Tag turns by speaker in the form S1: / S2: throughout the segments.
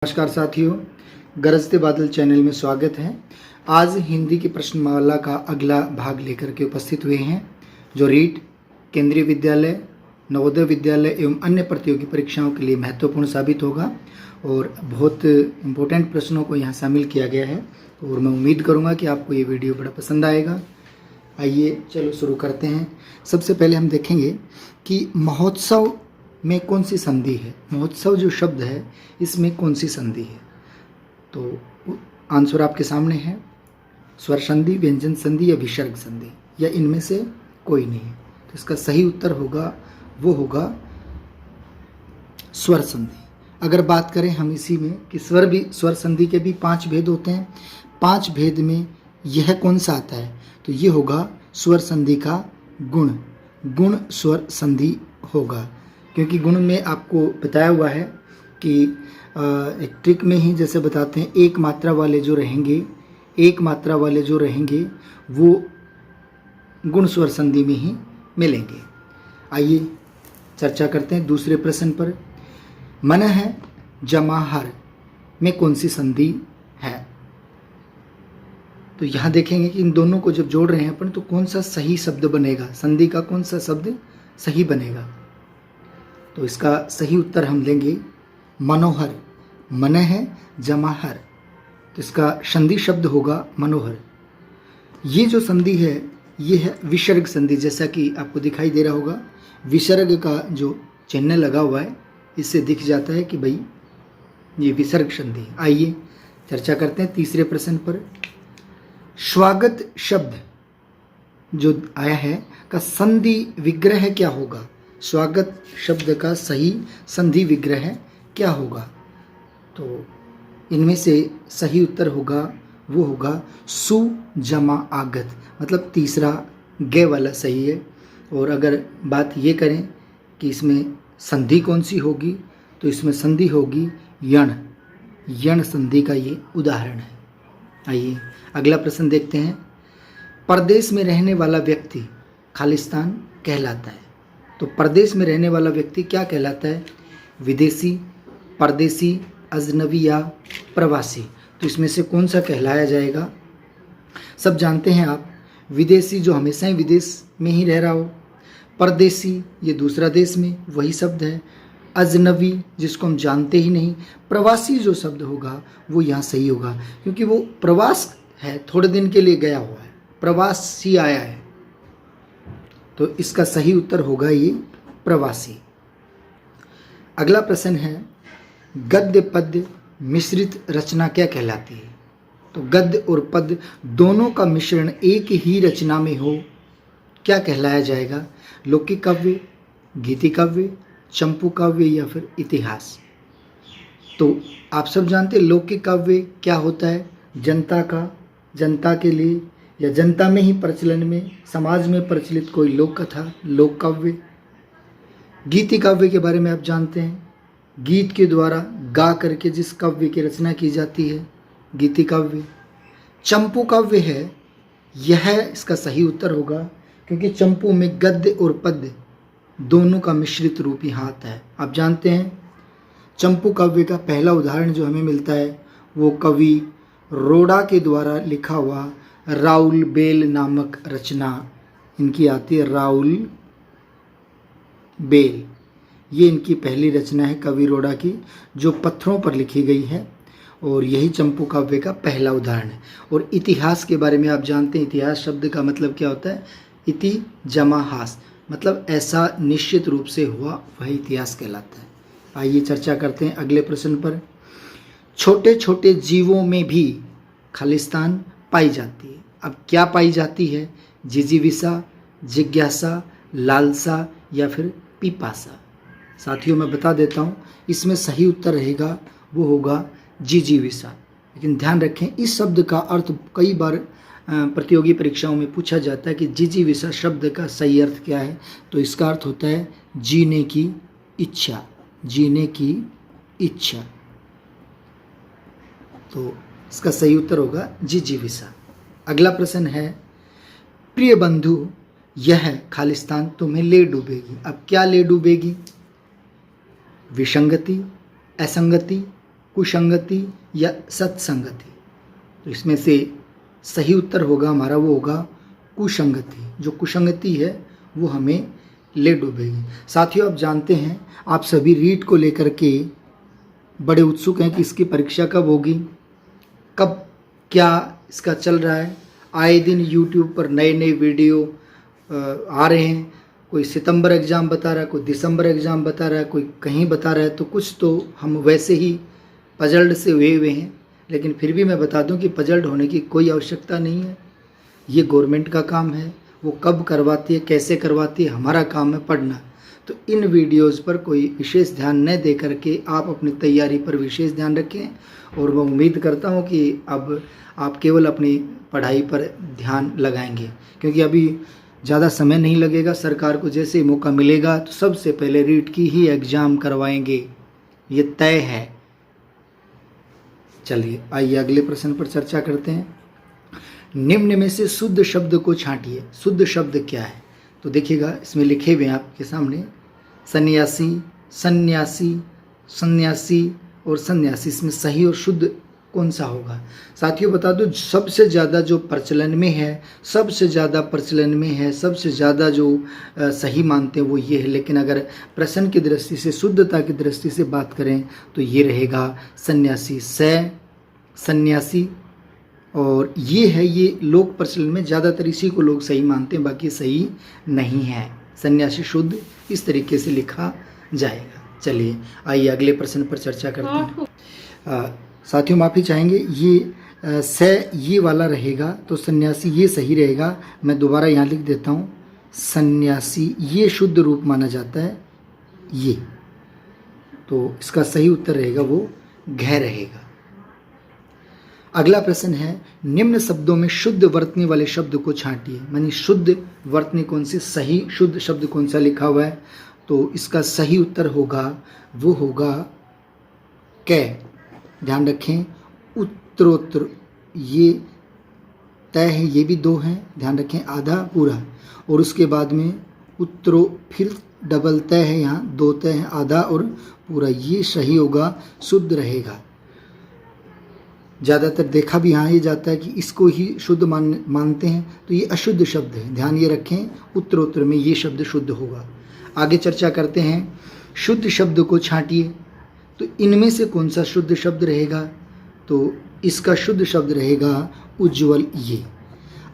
S1: नमस्कार साथियों, गरजते बादल चैनल में स्वागत है। आज हिंदी की प्रश्नमाला का अगला भाग लेकर के उपस्थित हुए हैं, जो रीट, केंद्रीय विद्यालय, नवोदय विद्यालय एवं अन्य प्रतियोगी परीक्षाओं के लिए महत्वपूर्ण साबित होगा और बहुत इम्पोर्टेंट प्रश्नों को यहाँ शामिल किया गया है और मैं उम्मीद करूँगा कि आपको ये वीडियो बड़ा पसंद आएगा। आइए चलो शुरू करते हैं। सबसे पहले हम देखेंगे कि महोत्सव में कौन सी संधि है। महोत्सव जो शब्द है इसमें कौन सी संधि है, तो आंसर आपके सामने है। स्वर संधि, व्यंजन संधि या विसर्ग संधि, या इनमें से कोई नहीं है। तो इसका सही उत्तर होगा वो होगा स्वर संधि। अगर बात करें हम इसी में कि स्वर संधि के भी 5 भेद होते हैं, 5 भेद में यह कौन सा आता है, तो ये होगा स्वर संधि का गुण स्वर संधि होगा। क्योंकि गुण में आपको बताया हुआ है कि एक ट्रिक में ही जैसे बताते हैं, एक मात्रा वाले जो रहेंगे वो गुण स्वर संधि में ही मिलेंगे। आइए चर्चा करते हैं दूसरे प्रश्न पर। मनः जमा हर में कौन सी संधि है। तो यहाँ देखेंगे कि इन दोनों को जब जोड़ रहे हैं अपन, तो कौन सा सही शब्द बनेगा, संधि का कौन सा शब्द सही बनेगा। तो इसका सही उत्तर हम लेंगे मनोहर। मनः जमा हर, तो इसका संधि शब्द होगा मनोहर। ये जो संधि है ये है विसर्ग संधि। जैसा कि आपको दिखाई दे रहा होगा, विसर्ग का जो चिन्ह लगा हुआ है इससे दिख जाता है कि भाई ये विसर्ग संधि है। आइए चर्चा करते हैं तीसरे प्रश्न पर। स्वागत शब्द जो आया है का संधि विग्रह क्या होगा। स्वागत शब्द का सही संधि विग्रह क्या होगा, तो इनमें से सही उत्तर होगा वो होगा सु जमा आगत, मतलब तीसरा गे वाला सही है। और अगर बात ये करें कि इसमें संधि कौन सी होगी, तो इसमें संधि होगी यण संधि का ये उदाहरण है। आइए अगला प्रश्न देखते हैं। परदेश में रहने वाला व्यक्ति खालिस्तान कहलाता है। तो परदेश में रहने वाला व्यक्ति क्या कहलाता है, विदेशी, परदेशी, अजनबी या प्रवासी। तो इसमें से कौन सा कहलाया जाएगा। सब जानते हैं आप, विदेशी जो हमेशा ही विदेश में ही रह रहा हो, परदेशी ये दूसरा देश में वही शब्द है, अजनबी जिसको हम जानते ही नहीं, प्रवासी जो शब्द होगा वो यहाँ सही होगा क्योंकि वो प्रवास है, थोड़े दिन के लिए गया हुआ है, प्रवासी आया है। तो इसका सही उत्तर होगा ये प्रवासी। अगला प्रश्न है, गद्य पद्य मिश्रित रचना क्या कहलाती है। तो गद्य और पद्य दोनों का मिश्रण एक ही रचना में हो क्या कहलाया जाएगा। लौकिक काव्य, गीति काव्य, चंपू काव्य या फिर इतिहास। तो आप सब जानते हैं लौकिक काव्य क्या होता है, जनता के लिए या जनता में ही प्रचलन में, समाज में प्रचलित कोई लोक कथा, लोक काव्य। गीति काव्य के बारे में आप जानते हैं, गीत के द्वारा गा करके जिस काव्य की रचना की जाती है, गीति काव्य। चंपू काव्य है, यह इसका सही उत्तर होगा क्योंकि चंपू में गद्य और पद्य दोनों का मिश्रित रूप यहाँ आता है। आप जानते हैं चंपू काव्य का पहला उदाहरण जो हमें मिलता है वो कवि रोड़ा के द्वारा लिखा हुआ राउल बेल नामक रचना इनकी आती है। राउल बेल ये इनकी पहली रचना है कवि रोड़ा की, जो पत्थरों पर लिखी गई है और यही चंपू काव्य का पहला उदाहरण है। और इतिहास के बारे में आप जानते हैं, इतिहास शब्द का मतलब क्या होता है, इति जमा हास, मतलब ऐसा निश्चित रूप से हुआ वह इतिहास कहलाता है। आइए चर्चा करते हैं अगले प्रश्न पर। छोटे छोटे जीवों में भी खालिस्तान पाई जाती है। अब क्या पाई जाती है, जिजीविषा, जिज्ञासा, लालसा या फिर पिपासा। साथियों मैं बता देता हूँ, इसमें सही उत्तर रहेगा वो होगा जिजीविषा। लेकिन ध्यान रखें इस शब्द का अर्थ कई बार प्रतियोगी परीक्षाओं में पूछा जाता है कि जिजीविषा शब्द का सही अर्थ क्या है। तो इसका अर्थ होता है जीने की इच्छा, जीने की इच्छा। तो इसका सही उत्तर होगा जिजीविषा। अगला प्रश्न है, प्रिय बंधु यह खालिस्तान तुम्हें ले डूबेगी। अब क्या ले डूबेगी, विसंगति, असंगति, कुसंगति या सत्संगति। तो इसमें से सही उत्तर होगा हमारा वो होगा कुसंगति। जो कुसंगति है वो हमें ले डूबेगी। साथियों, आप जानते हैं आप सभी रीट को लेकर के बड़े उत्सुक हैं कि इसकी परीक्षा कब होगी, कब क्या इसका चल रहा है। आए दिन यूट्यूब पर नए नए वीडियो आ रहे हैं। कोई सितंबर एग्ज़ाम बता रहा है, कोई दिसंबर एग्ज़ाम बता रहा है, कोई कहीं बता रहा है। तो कुछ तो हम वैसे ही पजल्ड से हुए हुए हैं, लेकिन फिर भी मैं बता दूं कि पजल्ड होने की कोई आवश्यकता नहीं है। ये गवर्नमेंट का काम है, वो कब करवाती है, कैसे करवाती है, हमारा काम है पढ़ना। तो इन वीडियोज़ पर कोई विशेष ध्यान न दे करके आप अपनी तैयारी पर विशेष ध्यान रखें। और मैं उम्मीद करता हूँ कि अब आप केवल अपनी पढ़ाई पर ध्यान लगाएंगे, क्योंकि अभी ज़्यादा समय नहीं लगेगा। सरकार को जैसे ही मौका मिलेगा तो सबसे पहले रीट की ही एग्ज़ाम करवाएंगे, ये तय है। चलिए आइए अगले प्रश्न पर चर्चा करते हैं। निम्न में से शुद्ध शब्द को छांटिए। शुद्ध शब्द क्या है? तो देखिएगा इसमें लिखे हुए हैं आपके सामने, सन्यासी, सन्यासी, सन्यासी और सन्यासी। इसमें सही और शुद्ध कौन सा होगा? साथियों बता दो, सबसे ज़्यादा जो प्रचलन में है, सबसे ज़्यादा प्रचलन में है, सबसे ज़्यादा जो सही मानते हैं वो ये है। लेकिन अगर प्रश्न की दृष्टि से, शुद्धता की दृष्टि से बात करें तो ये रहेगा सन्यासी, सन्यासी। और ये है, ये लोक प्रचलन में ज़्यादातर इसी को लोग सही मानते हैं, बाकी सही नहीं है। सन्यासी शुद्ध इस तरीके से लिखा जाएगा। चलिए आइए अगले प्रश्न पर चर्चा करते हैं। साथियों माफ़ी चाहेंगे, ये वाला रहेगा तो सन्यासी ये सही रहेगा। मैं दोबारा यहाँ लिख देता हूँ, सन्यासी ये शुद्ध रूप माना जाता है ये। तो इसका सही उत्तर रहेगा वो घ रहेगा। अगला प्रश्न है, निम्न शब्दों में शुद्ध वर्तनी वाले शब्द को छांटिए। मानी शुद्ध वर्तनी कौन सी, सही शुद्ध शब्द कौन सा लिखा हुआ है? तो इसका सही उत्तर होगा वो होगा कै। ध्यान रखें, उत्तरोत्तर ये तय है, ये भी दो हैं, ध्यान रखें, आधा पूरा। और उसके बाद में उत्तरो फिर डबल तय है, यहाँ दो तय हैं, आधा और पूरा। ये सही होगा, शुद्ध रहेगा। ज़्यादातर देखा भी यहाँ ये जाता है कि इसको ही शुद्ध मानते हैं, तो ये अशुद्ध शब्द है। ध्यान ये रखें, उत्तरोत्तर में ये शब्द शुद्ध होगा। आगे चर्चा करते हैं, शुद्ध शब्द को छांटिए। तो इनमें से कौन सा शुद्ध शब्द रहेगा? तो इसका शुद्ध शब्द रहेगा उज्ज्वल। ये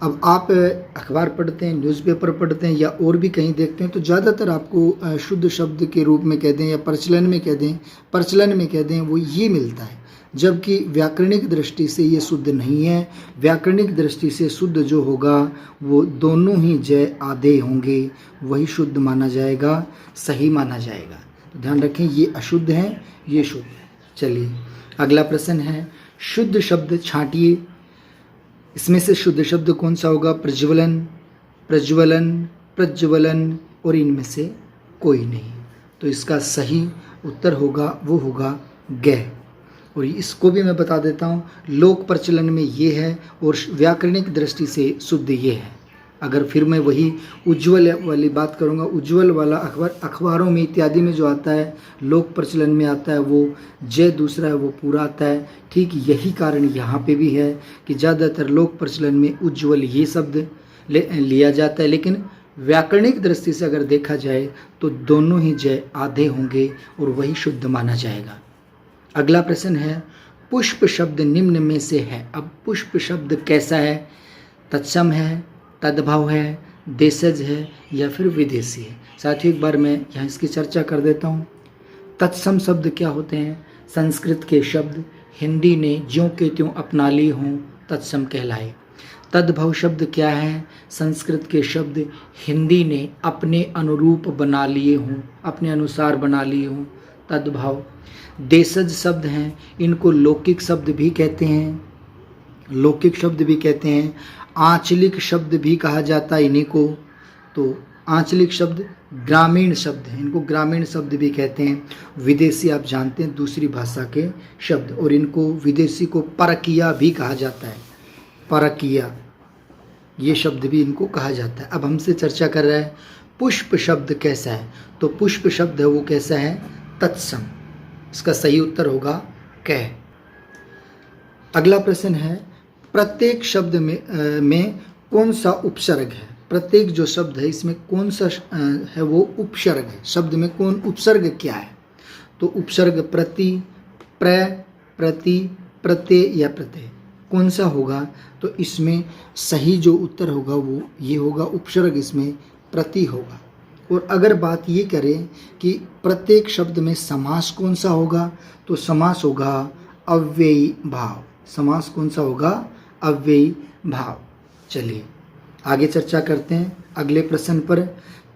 S1: अब आप अखबार पढ़ते हैं, न्यूज़पेपर पढ़ते हैं या और भी कहीं देखते हैं, तो ज़्यादातर आपको शुद्ध शब्द के रूप में कह दें या प्रचलन में कह दें वो ये मिलता है। जबकि व्याकरणिक दृष्टि से ये शुद्ध नहीं है। व्याकरणिक दृष्टि से शुद्ध जो होगा वो दोनों ही जय आधे होंगे, वही शुद्ध माना जाएगा, सही माना जाएगा। तो ध्यान रखें, ये अशुद्ध है, ये शुद्ध है। चलिए अगला प्रश्न है, शुद्ध शब्द छांटिए। इसमें से शुद्ध शब्द कौन सा होगा? प्रज्वलन, प्रज्वलन, प्रज्वलन, और इनमें से कोई नहीं। तो इसका सही उत्तर होगा वो होगा गह। और इसको भी मैं बता देता हूँ, लोक प्रचलन में ये है और व्याकरणिक दृष्टि से शुद्ध ये है। अगर फिर मैं वही उज्ज्वल वाली बात करूँगा, उज्ज्वल वाला अखबारों में इत्यादि में जो आता है, लोक प्रचलन में आता है, वो जय दूसरा है, वो पूरा आता है। ठीक यही कारण यहाँ पे भी है कि ज़्यादातर लोक प्रचलन में उज्ज्वल ये शब्द लिया जाता है। लेकिन व्याकरणिक दृष्टि से अगर देखा जाए तो दोनों ही जय आधे होंगे और वही शुद्ध माना जाएगा। अगला प्रश्न है, पुष्प शब्द निम्न में से है। अब पुष्प शब्द कैसा है? तत्सम है, तद्भव है, देशज है या फिर विदेशी है? साथियों एक बार मैं यहाँ इसकी चर्चा कर देता हूँ। तत्सम शब्द क्या होते हैं? संस्कृत के शब्द हिंदी ने ज्यों के त्यों अपना लिए हों, तत्सम कहलाए। तद्भव शब्द क्या है? संस्कृत के शब्द हिंदी ने अपने अनुरूप बना लिए हों, अपने अनुसार बना लिए हों, तद्भव। देशज शब्द हैं, इनको लौकिक शब्द भी कहते हैं, लौकिक शब्द भी कहते हैं। आंचलिक शब्द भी कहा जाता है इन्हीं को। तो आंचलिक शब्द ग्रामीण शब्द हैं, इनको ग्रामीण शब्द भी कहते हैं। विदेशी आप जानते हैं, दूसरी भाषा के शब्द, और इनको विदेशी को परकीया भी कहा जाता है, परकीया ये शब्द भी इनको कहा जाता है। अब हमसे चर्चा कर रहा है पुष्प शब्द कैसा है? तो पुष्प शब्द है वो कैसा है? तत्सम। इसका सही उत्तर होगा क। अगला प्रश्न है प्रत्येक शब्द में कौन सा उपसर्ग है। प्रत्येक जो शब्द है इसमें कौन सा है वो उपसर्ग है। शब्द में कौन उपसर्ग क्या है। तो उपसर्ग प्रति, प्र, प्रति, प्रत्यय या प्रत्यय कौन सा होगा। तो इसमें सही जो उत्तर होगा वो ये होगा, उपसर्ग इसमें प्रति होगा। और अगर बात ये करें कि प्रत्येक शब्द में समास कौन सा होगा, तो समास होगा अव्ययी भाव। समास कौन सा होगा, अव्ययी भाव। चलिए आगे चर्चा करते हैं अगले प्रश्न पर।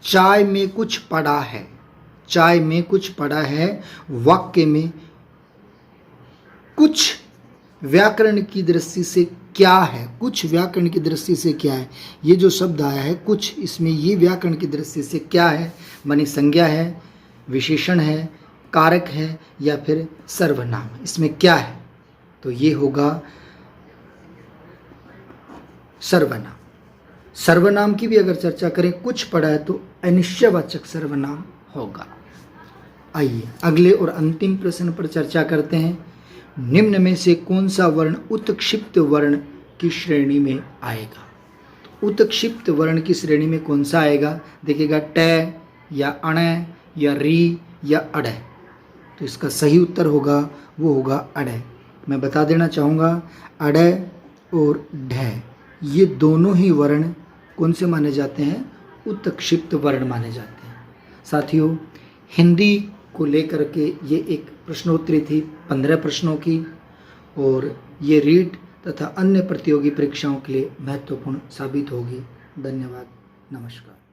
S1: चाय में कुछ पड़ा है। चाय में कुछ पड़ा है वाक्य में कुछ व्याकरण की दृष्टि से क्या है। कुछ व्याकरण की दृष्टि से क्या है। ये जो शब्द आया है कुछ, इसमें ये व्याकरण की दृष्टि से क्या है। माने संज्ञा है, विशेषण है, कारक है या फिर सर्वनाम, इसमें क्या है। तो ये होगा सर्वनाम। सर्वनाम की भी अगर चर्चा करें, कुछ पड़ा है तो अनिश्चयवाचक सर्वनाम होगा। आइए अगले और अंतिम प्रश्न पर चर्चा करते हैं। निम्न में से कौन सा वर्ण उत्क्षिप्त वर्ण की श्रेणी में आएगा। तो उत्क्षिप्त वर्ण की श्रेणी में कौन सा आएगा। देखिएगा ट या अण या री या अड़। तो इसका सही उत्तर होगा वो होगा अड़। मैं बता देना चाहूँगा अड़ और ढ ये दोनों ही वर्ण कौन से माने जाते हैं, उत्क्षिप्त वर्ण माने जाते हैं। साथियों हिंदी को लेकर के ये एक प्रश्नोत्तरी थी 15 प्रश्नों की, और ये रीट तथा अन्य प्रतियोगी परीक्षाओं के लिए महत्वपूर्ण साबित होगी। धन्यवाद, नमस्कार।